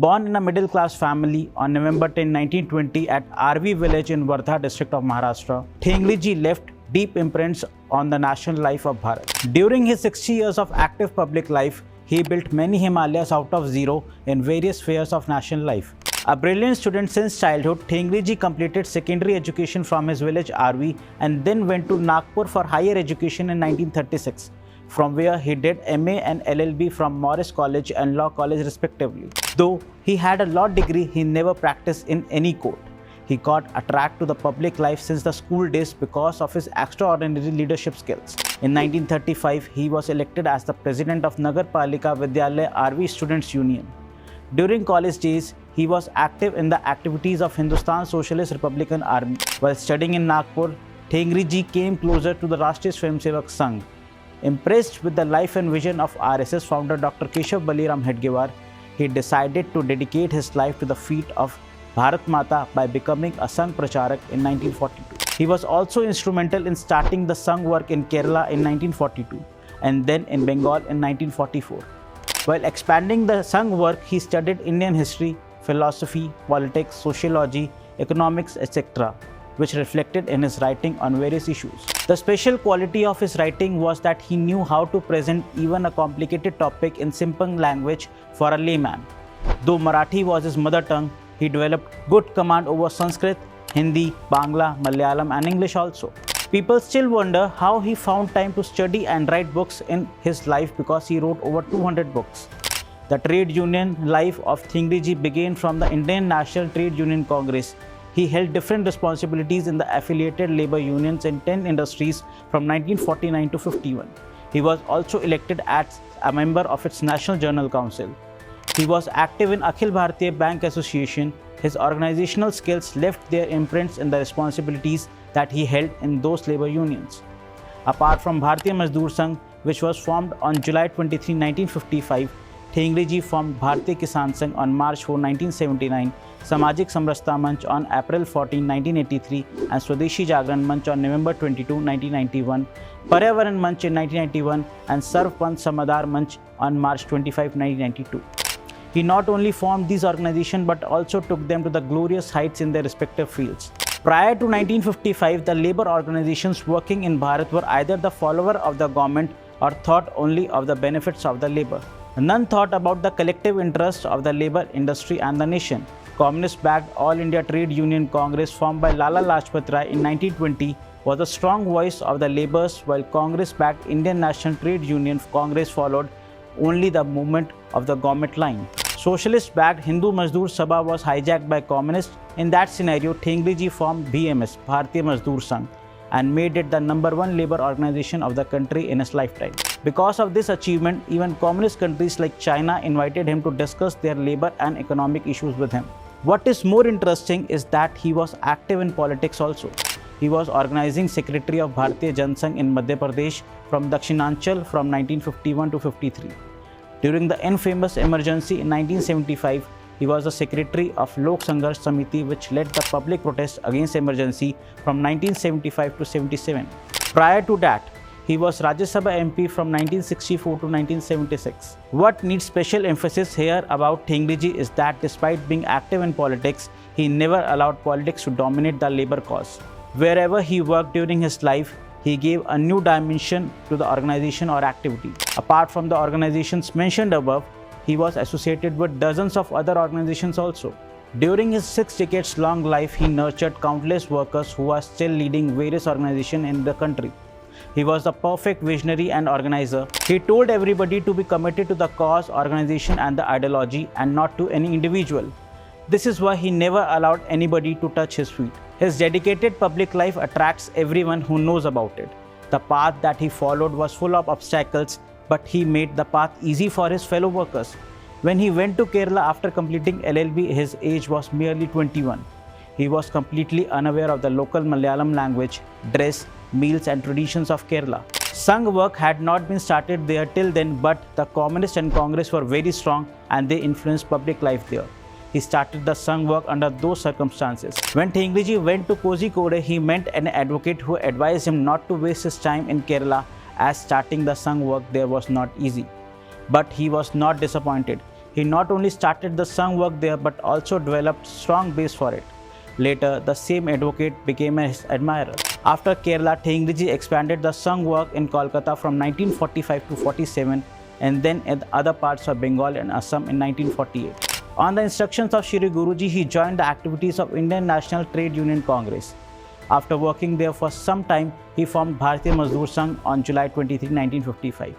Born in a middle-class family on November 10, 1920 at RV village in Wardha district of Maharashtra, Thengadi left deep imprints on the national life of Bharat. During his 60 years of active public life, he built many Himalayas out of zero in various spheres of national life. A brilliant student since childhood, Thengadi completed secondary education from his village RV and then went to Nagpur for higher education in 1936, from where he did MA and LLB from Morris College and Law College respectively. Though he had a law degree, he never practiced in any court. He got attracted to the public life since the school days because of his extraordinary leadership skills. In 1935, he was elected as the president of Nagar Palika Vidyalaya RV Students Union. During college days, he was active in the activities of Hindustan Socialist Republican Army. While studying in Nagpur, Thengadi came closer to the Rashtriya Swayamsevak Sangh. Impressed with the life and vision of RSS founder Dr. Keshav Baliram Hedgewar, he decided to dedicate his life to the feet of Bharat Mata by becoming a Sangh Pracharak in 1942. He was also instrumental in starting the Sangh work in Kerala in 1942 and then in Bengal in 1944. While expanding the Sangh work, he studied Indian history, philosophy, politics, sociology, economics, etc., which reflected in his writing on various issues. The special quality of his writing was that he knew how to present even a complicated topic in simple language for a layman. Though Marathi was his mother tongue, he developed good command over Sanskrit, Hindi, Bangla, Malayalam and English also. People still wonder how he found time to study and write books in his life because he wrote over 200 books. The trade union life of Thengadi began from the Indian National Trade Union Congress. He held different responsibilities in the affiliated labor unions in 10 industries from 1949 to 51. He was also elected as a member of its National Journal Council. He was active in Akhil Bharatiya Bank Association. His organizational skills left their imprints in the responsibilities that he held in those labor unions. Apart from Bharatiya Mazdoor Sangh, which was formed on July 23, 1955, Thengadi formed Bharatiya Kisan Sangh on March 4, 1979, Samajik Samrasta Manch on April 14, 1983, and Swadeshi Jagran Manch on November 22, 1991, Paryavaran Manch in 1991, and Sarv Panth Samadhar Manch on March 25, 1992. He not only formed these organizations but also took them to the glorious heights in their respective fields. Prior to 1955, the labor organizations working in Bharat were either the follower of the government or thought only of the benefits of the labor. None thought about the collective interests of the labor industry and the nation. Communist-backed All India Trade Union Congress formed by Lala Lajpat Rai in 1920 was a strong voice of the labours, while Congress-backed Indian National Trade Union Congress followed only the movement of the government line. Socialist-backed Hindu Mazdoor Sabha was hijacked by communists. In that scenario, Thengadi formed BMS, Bharatiya Mazdoor Sangh, and made it the #1 labor organization of the country in his lifetime. Because of this achievement, even communist countries like China invited him to discuss their labor and economic issues with him. What is more interesting is that he was active in politics also. He was organizing secretary of Bharatiya Jan Sangh in Madhya Pradesh from Dakshinanchal from 1951 to 53. During the infamous emergency in 1975, he was the secretary of Lok Sangharsh Samiti, which led the public protest against emergency from 1975 to 77. Prior to that, he was Rajya Sabha MP from 1964 to 1976. What needs special emphasis here about Thengadi is that despite being active in politics, he never allowed politics to dominate the labor cause. Wherever he worked during his life, he gave a new dimension to the organization or activity. Apart from the organizations mentioned above, he was associated with dozens of other organizations also. During his 6 decades long life, he nurtured countless workers who are still leading various organizations in the country. He was the perfect visionary and organizer. He told everybody to be committed to the cause, organization and the ideology and not to any individual. This is why he never allowed anybody to touch his feet. His dedicated public life attracts everyone who knows about it. The path that he followed was full of obstacles, but he made the path easy for his fellow workers. When he went to Kerala after completing LLB, his age was merely 21. He was completely unaware of the local Malayalam language, dress, meals and traditions of Kerala. Sangh work had not been started there till then, but the Communists and Congress were very strong and they influenced public life there. He started the Sangh work under those circumstances. When Thengadi went to Kozhikode, he met an advocate who advised him not to waste his time in Kerala, as starting the Sangh work there was not easy. But he was not disappointed. He not only started the Sangh work there but also developed strong base for it. Later, the same advocate became his admirer. After Kerala, Thengadi expanded the Sangh work in Kolkata from 1945 to 47 and then in other parts of Bengal and Assam in 1948. On the instructions of Shri Guruji, he joined the activities of Indian National Trade Union Congress. After working there for some time, he formed Bharatiya Mazdoor Sangh on July 23, 1955.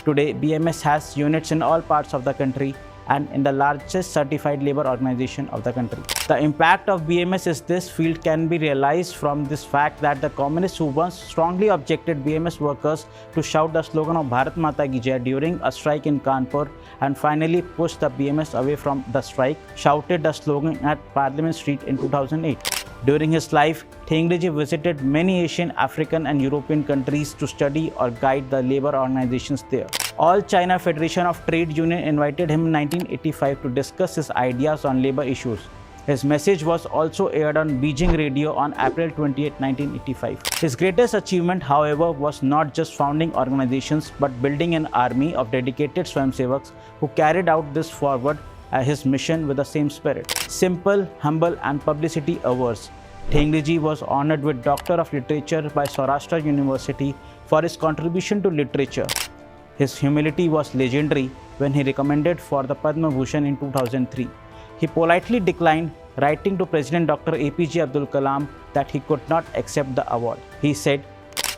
Today, BMS has units in all parts of the country and in the largest certified labor organization of the country. The impact of BMS in this field can be realized from this fact that the communists who once strongly objected BMS workers to shout the slogan of Bharat Mata Ki Jai during a strike in Kanpur and finally pushed the BMS away from the strike, shouted the slogan at Parliament Street in 2008. During his life, Thengadi visited many Asian, African and European countries to study or guide the labor organizations there. All China Federation of Trade Union invited him in 1985 to discuss his ideas on labor issues. His message was also aired on Beijing radio on April 28, 1985. His greatest achievement, however, was not just founding organizations but building an army of dedicated Swayamsevaks who carried out this forward his mission with the same spirit. Simple, humble and publicity averse, Thengadi was honored with Doctor of Literature by Saurashtra University for his contribution to literature. His humility was legendary when he recommended for the Padma Bhushan in 2003. He politely declined, writing to President Dr. APJ Abdul Kalam that he could not accept the award. He said,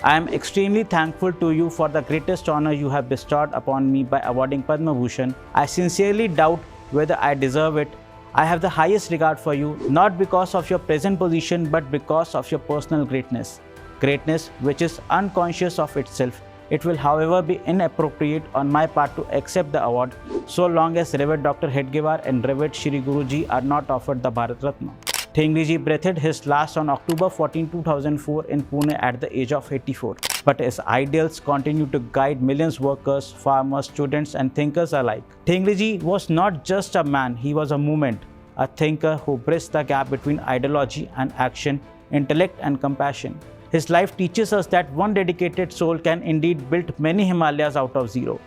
"I am extremely thankful to you for the greatest honor you have bestowed upon me by awarding Padma Bhushan. I sincerely doubt whether I deserve it. I have the highest regard for you, not because of your present position, but because of your personal greatness. Greatness which is unconscious of itself. It will, however, be inappropriate on my part to accept the award so long as Revered Dr. Hedgewar and Revered Shri Guruji are not offered the Bharat Ratna." Thengadi breathed his last on October 14, 2004 in Pune at the age of 84. But his ideals continue to guide millions of workers, farmers, students and thinkers alike. Thengadi was not just a man, he was a movement, a thinker who bridged the gap between ideology and action, intellect and compassion. His life teaches us that one dedicated soul can indeed build many Himalayas out of zero.